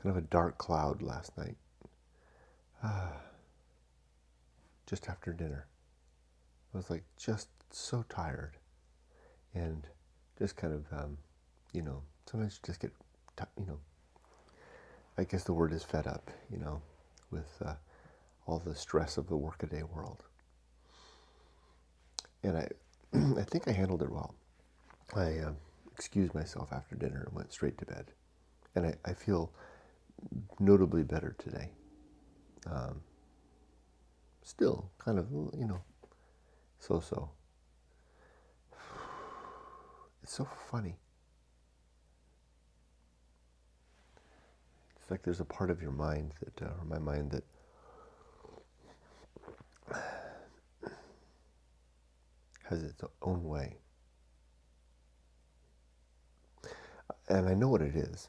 kind of a dark cloud last night, just after dinner. I was like just so tired, and just kind of, sometimes you just get, I guess the word is fed up, with all the stress of the workaday world. And I think I handled it well. I excused myself after dinner and went straight to bed. And I feel notably better today. Still kind of, so-so. It's so funny. It's like there's a part of your mind that, or my mind, that has its own way. And I know what it is,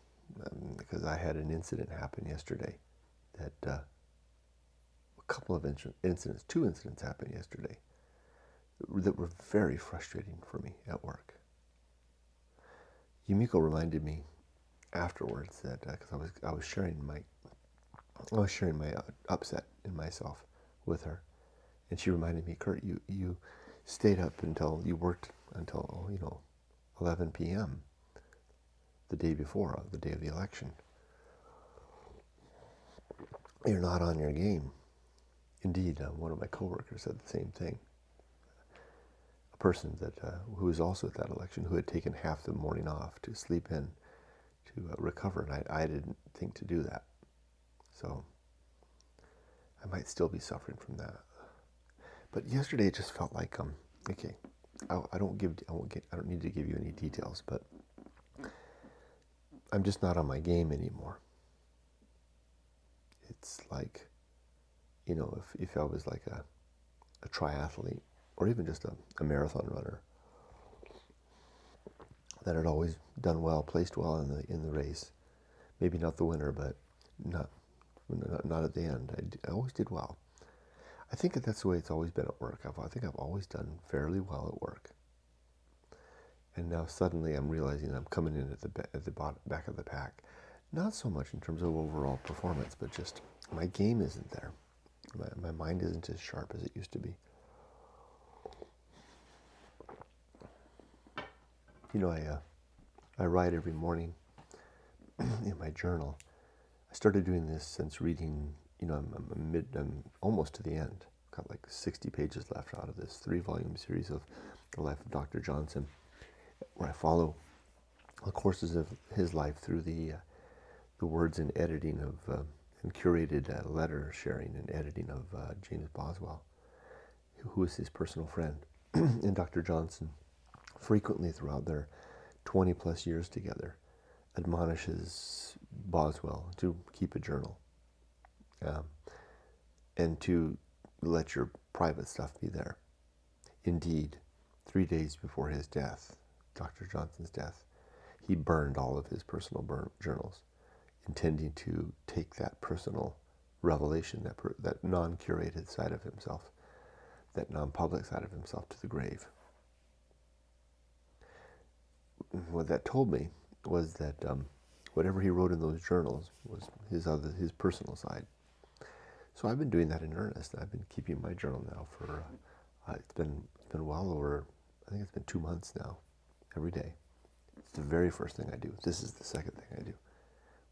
because I had an incident happen yesterday that, two incidents happened yesterday that were very frustrating for me at work. Yumiko reminded me afterwards that, because I was sharing my upset in myself with her, and she reminded me, Kurt, you stayed up until you worked until 11 p.m. the day before, the day of the election. You're not on your game. Indeed, one of my coworkers said the same thing. A person that who was also at that election, who had taken half the morning off to sleep in, to recover, and I didn't think to do that. So I might still be suffering from that. But yesterday it just felt like, okay, I don't need to give you any details, but I'm just not on my game anymore. It's like, if I was like a triathlete, or even just a marathon runner that had always done well, placed well in the race, maybe not the winner, but not at the end. I always did well. I think that's the way it's always been at work. I think I've always done fairly well at work. And now suddenly I'm realizing I'm coming in at the back of the pack. Not so much in terms of overall performance, but just my game isn't there. My mind isn't as sharp as it used to be. I write every morning in my journal. I started doing this since reading, I'm almost to the end. Got like 60 pages left out of this 3-volume series of the life of Dr. Johnson, where I follow the courses of his life through the words and editing of, and curated letter sharing and editing of James Boswell, who is his personal friend. And Dr. Johnson frequently throughout their 20 plus years together admonishes Boswell to keep a journal, and to let your private stuff be there. Indeed, 3 days before his death, Dr. Johnson's death, he burned all of his personal journals, intending to take that personal revelation, that non-curated side of himself, that non-public side of himself, to the grave. What that told me was that whatever he wrote in those journals was his personal side. So I've been doing that in earnest. I've been keeping my journal now for it's been well over, I think it's been 2 months now, every day. It's the very first thing I do. This is the second thing I do.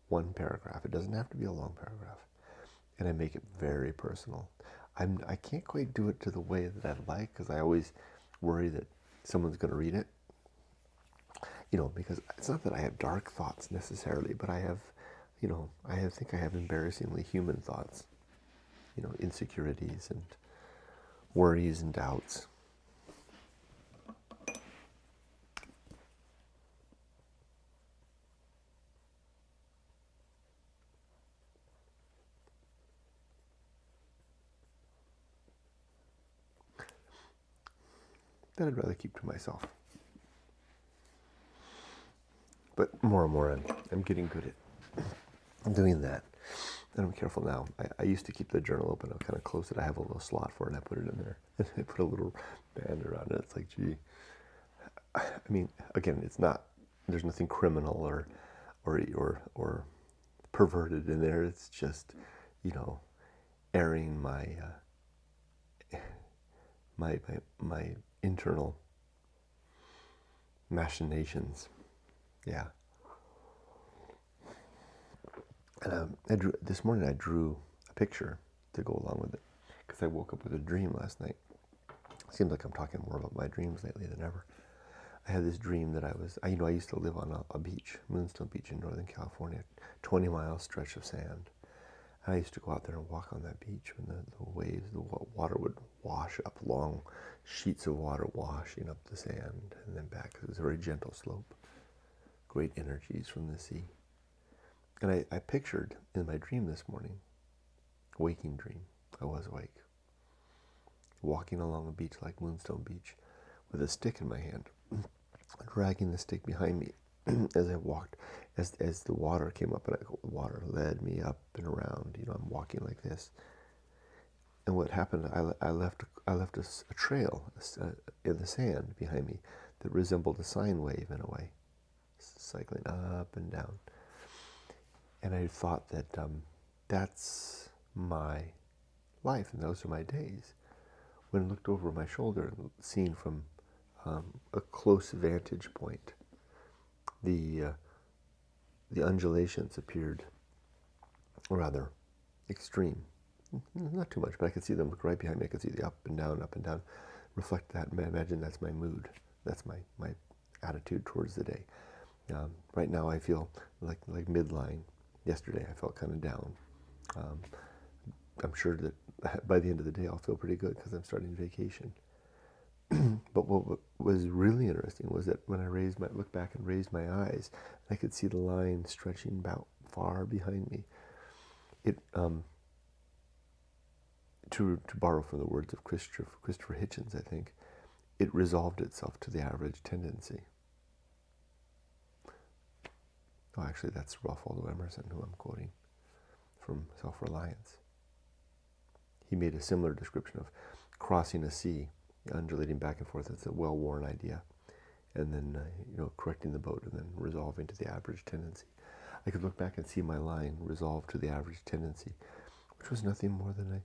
One paragraph. It doesn't have to be a long paragraph, and I make it very personal. I can't quite do it to the way that I'd like, because I always worry that someone's going to read it. Because it's not that I have dark thoughts necessarily, but I have, I think I have embarrassingly human thoughts, insecurities and worries and doubts. That I'd rather keep to myself. But more and more, I'm getting good at doing that. And I'm careful now. I used to keep the journal open. I'll kind of close it. I have a little slot for it, and I put it in there. And I put a little band around it. It's like, gee. I mean, again, it's not, there's nothing criminal or perverted in there. It's just, airing my internal machinations. Yeah. And this morning I drew a picture to go along with it because I woke up with a dream last night. Seems like I'm talking more about my dreams lately than ever. I had this dream that I used to live on a beach, Moonstone Beach in Northern California, 20-mile stretch of sand. And I used to go out there and walk on that beach when the waves, the water would wash up, long sheets of water washing up the sand and then back. It was a very gentle slope, great energies from the sea. And I pictured in my dream this morning, waking dream, I was awake, walking along a beach like Moonstone Beach with a stick in my hand, dragging the stick behind me as I walked, as the water came up, and the water led me up and around. I'm walking like this. And what happened, I left a trail in the sand behind me that resembled a sine wave in a way, cycling up and down. And I thought that that's my life, and those are my days. When I looked over my shoulder and seen from a close vantage point, the undulations appeared rather extreme. Not too much, but I could see them look right behind me. I could see the up and down, reflect that. And I imagine that's my mood. That's my attitude towards the day. Right now I feel like midline. Yesterday I felt kind of down. I'm sure that by the end of the day I'll feel pretty good because I'm starting vacation. But what was really interesting was that when I looked back and raised my eyes, I could see the line stretching about far behind me. It, to borrow from the words of Christopher Hitchens, I think, it resolved itself to the average tendency. Oh, actually, that's Ralph Waldo Emerson, who I'm quoting from Self-Reliance. He made a similar description of crossing a sea, undulating back and forth. It's a well-worn idea. And then, correcting the boat and then resolving to the average tendency. I could look back and see my line resolve to the average tendency, which was nothing more than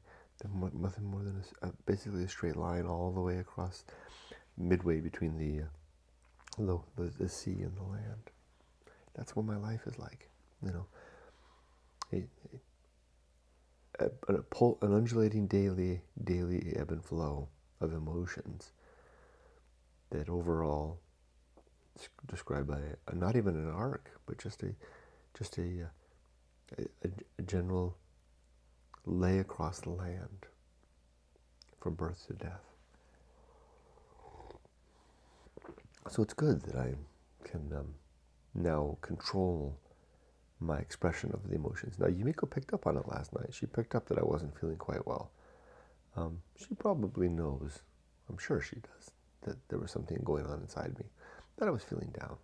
basically a straight line all the way across, midway between the sea and the land. That's what my life is like, an undulating daily ebb and flow of emotions that overall described by not even an arc, but just a general lay across the land from birth to death. So it's good that I can now control my expression of the emotions. Now, Yumiko picked up on it last night. She picked up that I wasn't feeling quite well. She probably knows, I'm sure she does, that there was something going on inside me, that I was feeling down.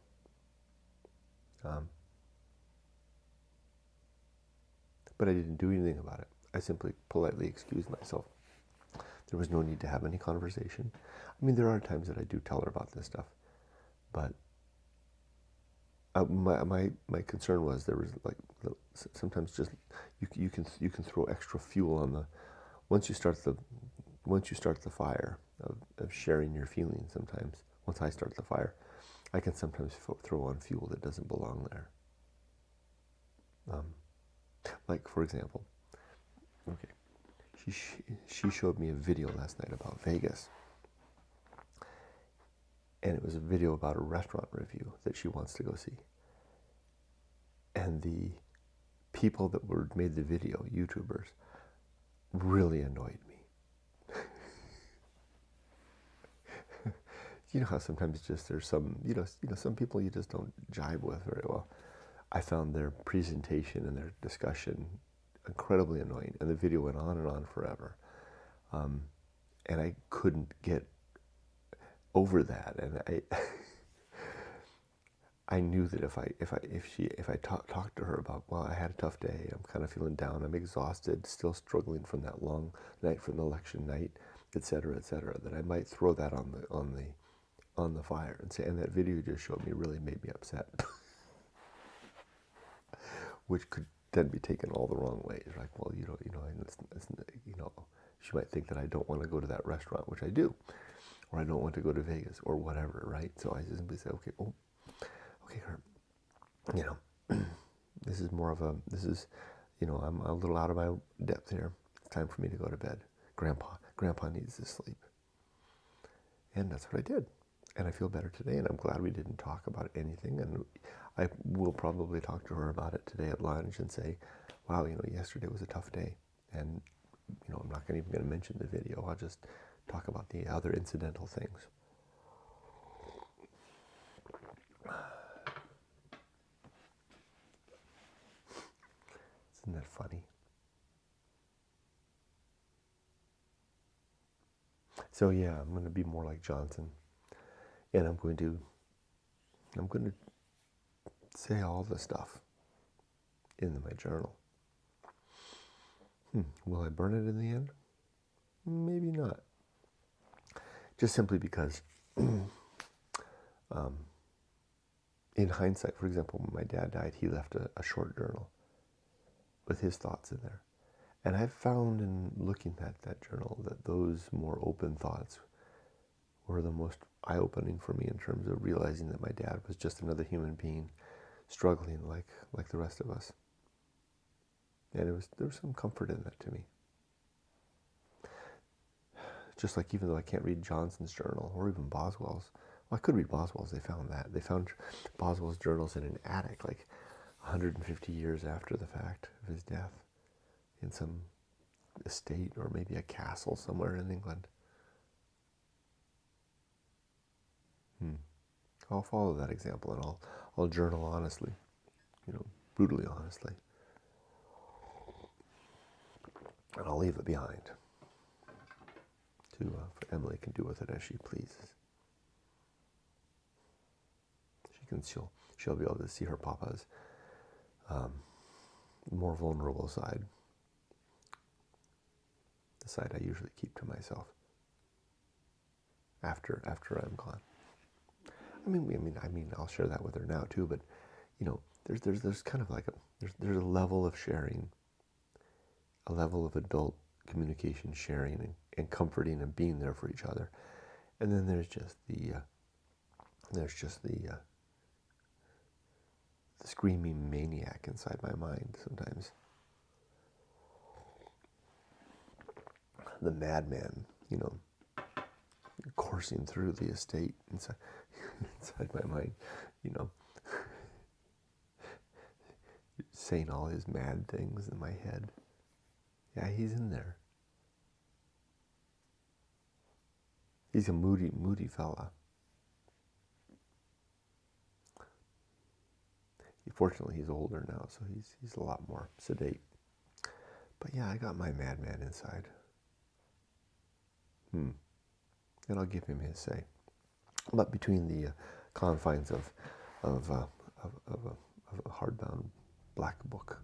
But I didn't do anything about it. I simply politely excused myself. There was no need to have any conversation. I mean, there are times that I do tell her about this stuff, but my concern was there was sometimes just you can throw extra fuel on once you start the fire of sharing your feelings. Sometimes once I start the fire, I can sometimes throw on fuel that doesn't belong there. Like, for example, okay, she showed me a video last night about Vegas. And it was a video about a restaurant review that she wants to go see. And the people that made the video, YouTubers, really annoyed me. You know how sometimes there's some, some people you just don't jibe with very well. I found their presentation and their discussion incredibly annoying, and the video went on and on forever. And I couldn't get over that, and I knew that if I talked to her about, well, I had a tough day, I'm kind of feeling down, I'm exhausted, still struggling from that long night from the election night, etc., that I might throw that on the fire and say, and that video you just showed me really made me upset, which could tend to be taken all the wrong ways. Like, well, she might think that I don't want to go to that restaurant, which I do, or I don't want to go to Vegas, or whatever, right? So I just simply say, okay, Kurt, this is I'm a little out of my depth here. It's time for me to go to bed. Grandpa needs to sleep. And that's what I did. And I feel better today, and I'm glad we didn't talk about anything. And I will probably talk to her about it today at lunch and say, wow, yesterday was a tough day. And, I'm not even going to mention the video. I'll just talk about the other incidental things. Isn't that funny? So yeah, I'm going to be more like Johnson. And I'm going to say all the stuff in my journal. Will I burn it in the end? Maybe not. Just simply because, in hindsight, for example, when my dad died, he left a short journal with his thoughts in there. And I've found in looking at that journal that those more open thoughts were the most eye-opening for me in terms of realizing that my dad was just another human being struggling like the rest of us. And there was some comfort in that to me. Just like even though I can't read Johnson's journal or even Boswell's, well, I could read Boswell's. They found that. They found Boswell's journals in an attic like 150 years after the fact of his death in some estate or maybe a castle somewhere in England. I'll follow that example, and I'll journal honestly, brutally honestly. And I'll leave it behind. For Emily can do with it as she pleases. She'll be able to see her papa's more vulnerable side, the side I usually keep to myself after I'm gone. I mean, I'll share that with her now too. But there's kind of like there's a level of sharing, a level of adult communication, sharing, and comforting and being there for each other. And then there's just the screaming maniac inside my mind sometimes. The madman, coursing through the estate inside my mind, saying all his mad things in my head. Yeah, he's in there. He's a moody fella. Fortunately, he's older now, so he's a lot more sedate. But yeah, I got my madman inside. And I'll give him his say. But between the confines of a hardbound black book,